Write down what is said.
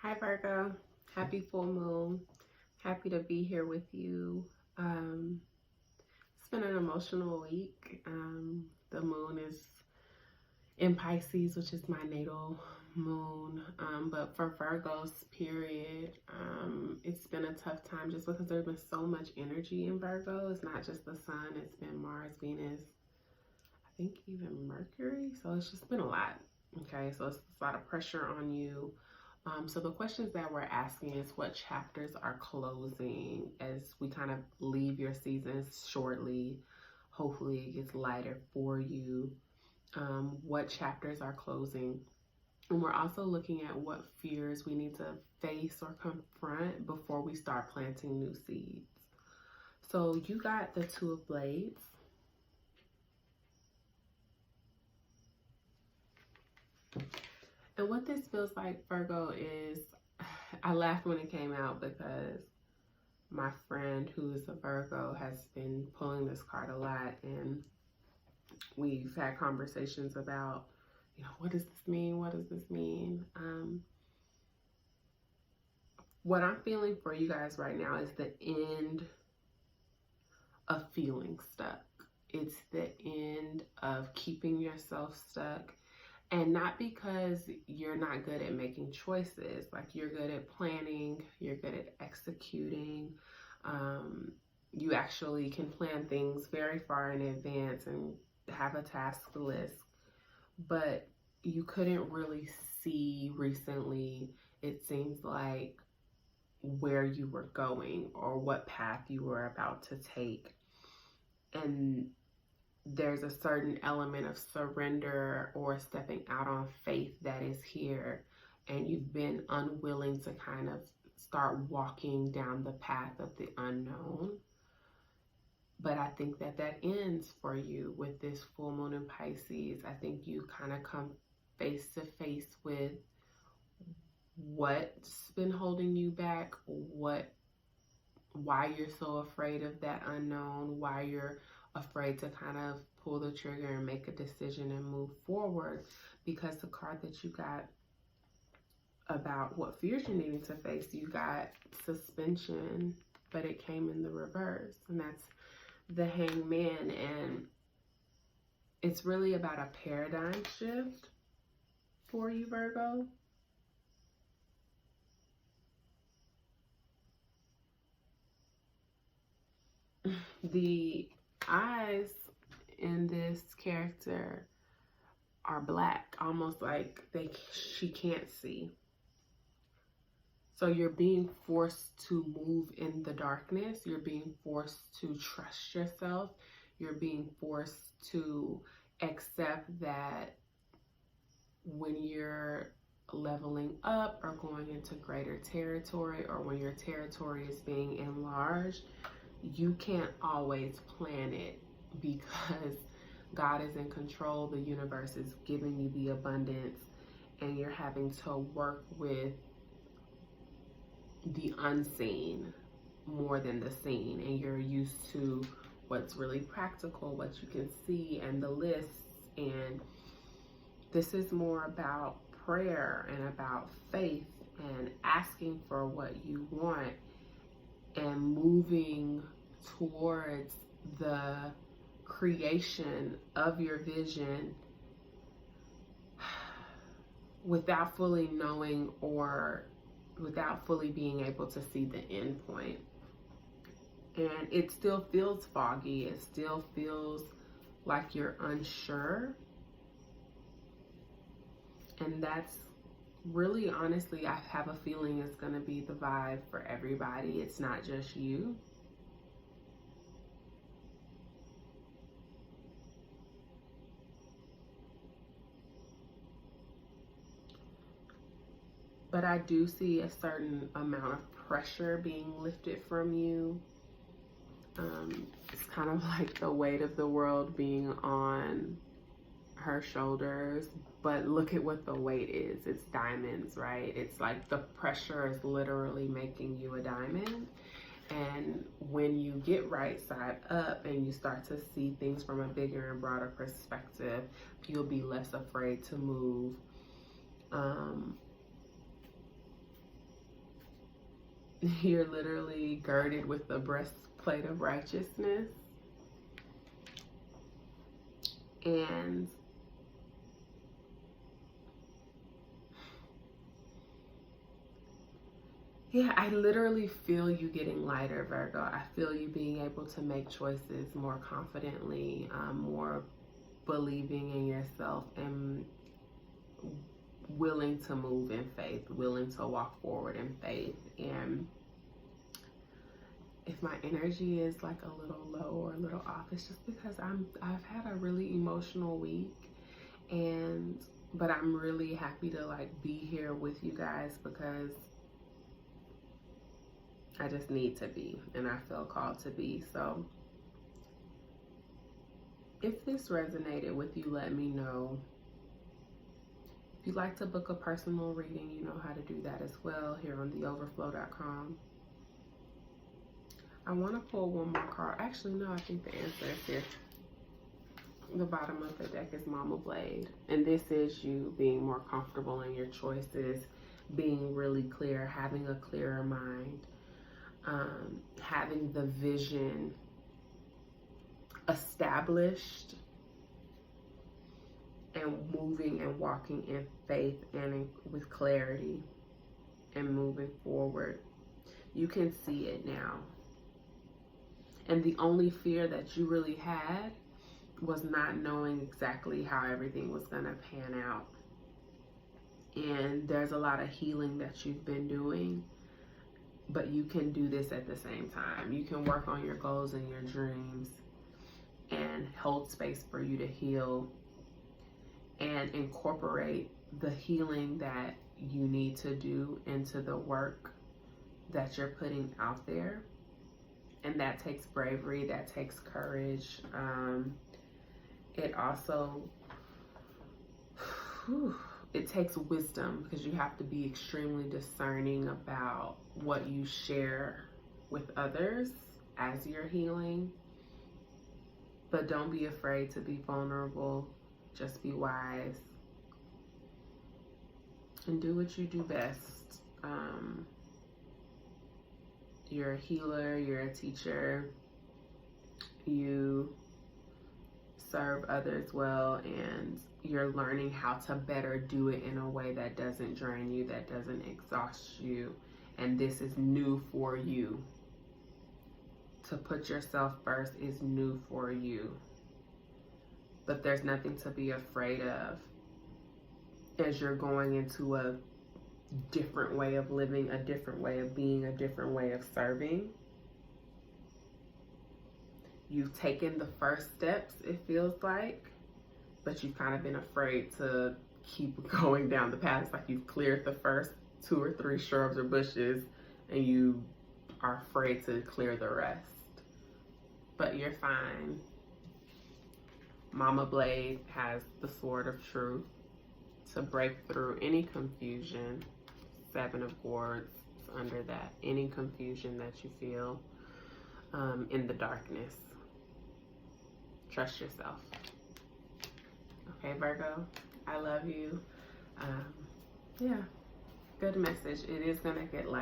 Hi Virgo, happy full moon. Happy to be here with you. It's been an emotional week. The moon is in Pisces, which is my natal moon. But for Virgos, period, it's been a tough time just because there's been so much energy in Virgo. It's not just the sun, it's been Mars, Venus, I think even Mercury. So it's just been a lot. Okay, so it's a lot of pressure on you. So the questions that we're asking is what chapters are closing as we kind of leave your seasons shortly. Hopefully it gets lighter for you. What chapters are closing? And we're also looking at what fears we need to face or confront before we start planting new seeds. So you got the Two of Blades. And what this feels like, Virgo, is I laughed when it came out because my friend who is a Virgo has been pulling this card a lot, and we've had conversations about, what does this mean? What does this mean? What I'm feeling for you guys right now is the end of feeling stuck. It's the end of keeping yourself stuck. And not because you're not good at making choices, like you're good at planning, you're good at executing. You actually can plan things very far in advance and have a task list, but you couldn't really see recently, it seems like, where you were going or what path you were about to take. And there's a certain element of surrender or stepping out on faith that is here, and you've been unwilling to kind of start walking down the path of the unknown. But I think that ends for you with this full moon in Pisces. I think you kind of come face to face with what's been holding you back, why you're so afraid of that unknown, why you're afraid to kind of pull the trigger and make a decision and move forward, because the card that you got about what fears you're needing to face, you got suspension, but it came in the reverse, and that's the Hangman. And it's really about a paradigm shift for you, Virgo. The eyes in this character are black, almost like she can't see. So you're being forced to move in the darkness. You're being forced to trust yourself. You're being forced to accept that when you're leveling up or going into greater territory, or when your territory is being enlarged, you can't always plan it because God is in control. The universe is giving you the abundance, and you're having to work with the unseen more than the seen. And you're used to what's really practical, what you can see, and the lists. And this is more about prayer and about faith and asking for what you want and moving towards the creation of your vision without fully knowing or without fully being able to see the end point. And it still feels foggy. It still feels like you're unsure. And that's really, honestly, I have a feeling it's going to be the vibe for everybody. It's not just you. But I do see a certain amount of pressure being lifted from you. It's kind of like the weight of the world being on her shoulders. But look at what the weight is. It's diamonds, right? It's like the pressure is literally making you a diamond. And when you get right side up and you start to see things from a bigger and broader perspective, you'll be less afraid to move. You're literally girded with the breastplate of righteousness. And yeah, I literally feel you getting lighter, Virgo. I feel you being able to make choices more confidently, more believing in yourself, and willing to move in faith, willing to walk forward in faith. And if my energy is like a little low or a little off, it's just because I've had a really emotional week, but I'm really happy to like be here with you guys because I just need to be, and I feel called to be. So if this resonated with you, let me know. If you'd like to book a personal reading, you know how to do that as well here on theoverflow.com. I want to pull one more card. Actually, no, I think the answer is here. The bottom of the deck is Mama Blade. And this is you being more comfortable in your choices, being really clear, having a clearer mind, having the vision established, and moving and walking in faith and with clarity and moving forward. You can see it now. And the only fear that you really had was not knowing exactly how everything was going to pan out. And there's a lot of healing that you've been doing, but you can do this at the same time. You can work on your goals and your dreams and hold space for you to heal and incorporate the healing that you need to do into the work that you're putting out there. And that takes bravery, that takes courage. It also, it takes wisdom, because you have to be extremely discerning about what you share with others as you're healing. But don't be afraid to be vulnerable. Just be wise and do what you do best. You're a healer, you're a teacher, you serve others well, and you're learning how to better do it in a way that doesn't drain you, that doesn't exhaust you. And this is new for you. To put yourself first is new for you. But there's nothing to be afraid of as you're going into a different way of living, a different way of being, a different way of serving. You've taken the first steps, it feels like, but you've kind of been afraid to keep going down the path. It's like you've cleared the first 2 or 3 shrubs or bushes and you are afraid to clear the rest. But you're fine. Mama Blade has the sword of truth to break through any confusion. 7 of Swords under that. Any confusion that you feel in the darkness. Trust yourself. Okay, Virgo, I love you. Yeah, good message. It is going to get light.